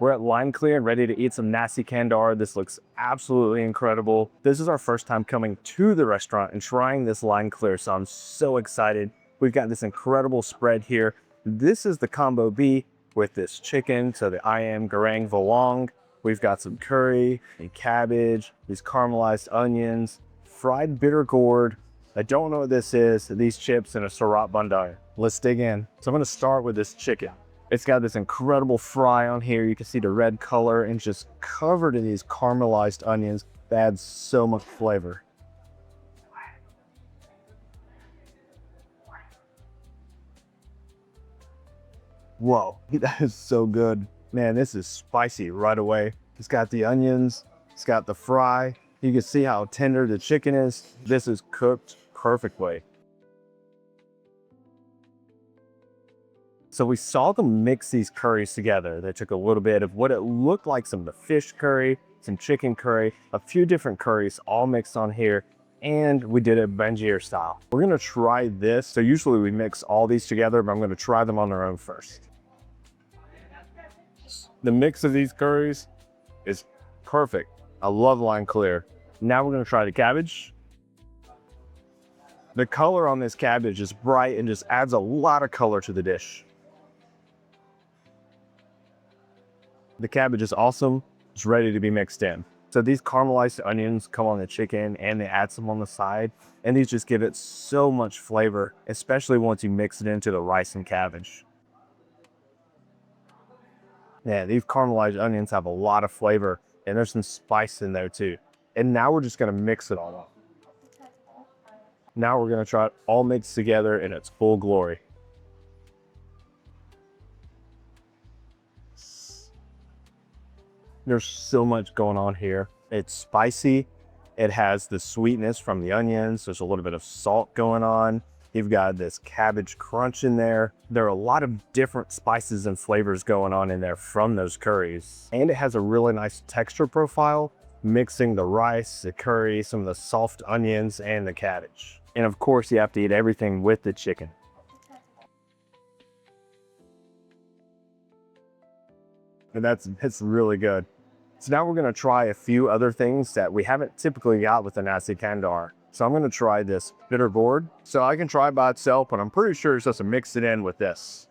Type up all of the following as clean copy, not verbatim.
We're at line clear and ready to eat some Nasi Kandar. This looks absolutely incredible. This is our first time coming to the restaurant and trying this line clear, so I'm so excited. We've got this incredible spread here. This is the combo B with this chicken, so the Ayam Goreng Bawang. We've got some curry, and cabbage, these caramelized onions, fried bitter gourd. I don't know what this is, these chips, and a Sirap Bandung. Let's dig in. So I'm gonna start with this chicken. It's got this incredible fry on here. You can see the red color and just covered in these caramelized onions that adds so much flavor. Whoa, that is so good. Man, this is spicy right away. It's got the onions, it's got the fry. You can see how tender the chicken is. This is cooked perfectly. So we saw them mix these curries together. They took a little bit of what it looked like some of the fish curry, some chicken curry, a few different curries all mixed on here, and we did it banjir style. We're gonna try this. So usually we mix all these together, but I'm gonna try them on their own first. The mix of these curries is perfect. I love lime clear. Now we're gonna try the cabbage. The color on this cabbage is bright and just adds a lot of color to the dish. The cabbage is awesome. It's ready to be mixed in. So these caramelized onions come on the chicken and they add some on the side. And these just give it so much flavor, especially once you mix it into the rice and cabbage. Yeah, these caramelized onions have a lot of flavor and there's some spice in there too. And now we're just gonna mix it all up. Now we're gonna try it all mixed together in its full glory. There's so much going on here. It's spicy. It has the sweetness from the onions. There's a little bit of salt going on. You've got this cabbage crunch in there. There are a lot of different spices and flavors going on in there from those curries. And it has a really nice texture profile, mixing the rice, the curry, some of the soft onions, and the cabbage. And of course, you have to eat everything with the chicken. And it's really good. So now we're gonna try a few other things that we haven't typically got with the Nasi Kandar. So I'm gonna try this bitter gourd. So I can try it by itself, but I'm pretty sure it's just to mix it in with this.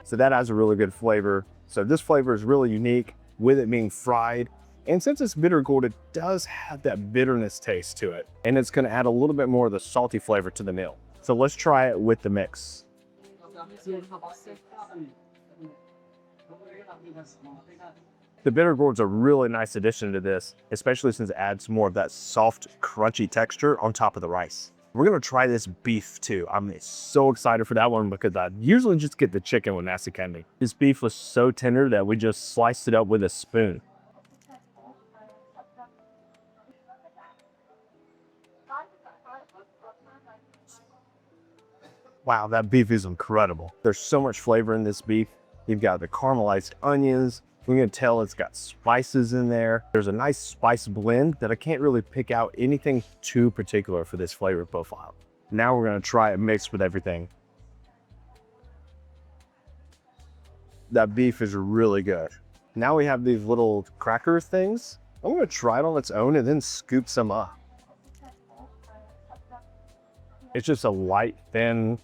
So that has a really good flavor. So this flavor is really unique with it being fried. And since it's bitter gourd, it does have that bitterness taste to it. And it's gonna add a little bit more of the salty flavor to the meal. So let's try it with the mix. The bitter gourd's a really nice addition to this, especially since it adds more of that soft, crunchy texture on top of the rice. We're gonna try this beef too. I'm so excited for that one because I usually just get the chicken with Nasi Kandar. This beef was so tender that we just sliced it up with a spoon. Wow, that beef is incredible. There's so much flavor in this beef. You've got the caramelized onions. We can tell it's got spices in there. There's a nice spice blend that I can't really pick out anything too particular for this flavor profile. Now we're gonna try it mixed with everything. That beef is really good. Now we have these little cracker things. I'm gonna try it on its own and then scoop some up. It's just a light, thin,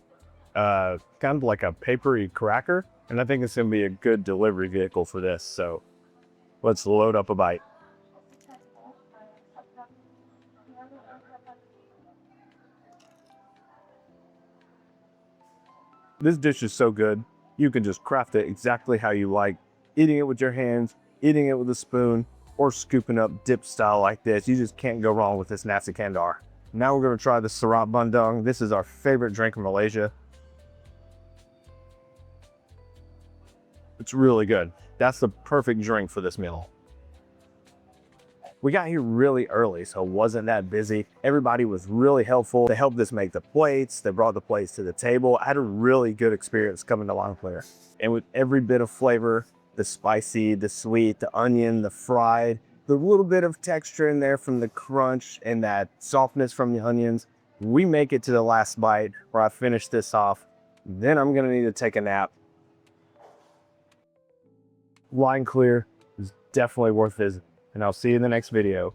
kind of like a papery cracker. And I think it's gonna be a good delivery vehicle for this. So let's load up a bite. This dish is so good. You can just craft it exactly how you like. Eating it with your hands, eating it with a spoon, or scooping up dip style like this. You just can't go wrong with this Nasi Kandar. Now we're gonna try the Sirap Bandung. This is our favorite drink in Malaysia. It's really good. That's the perfect drink for this meal. We got here really early, so it wasn't that busy. Everybody was really helpful. They helped us make the plates. They brought the plates to the table. I had a really good experience coming to Line Clear. And with every bit of flavor, the spicy, the sweet, the onion, the fried, the little bit of texture in there from the crunch and that softness from the onions, we make it to the last bite where I finish this off then I'm gonna need to take a nap. Line clear is definitely worth visiting, and I'll see you in the next video.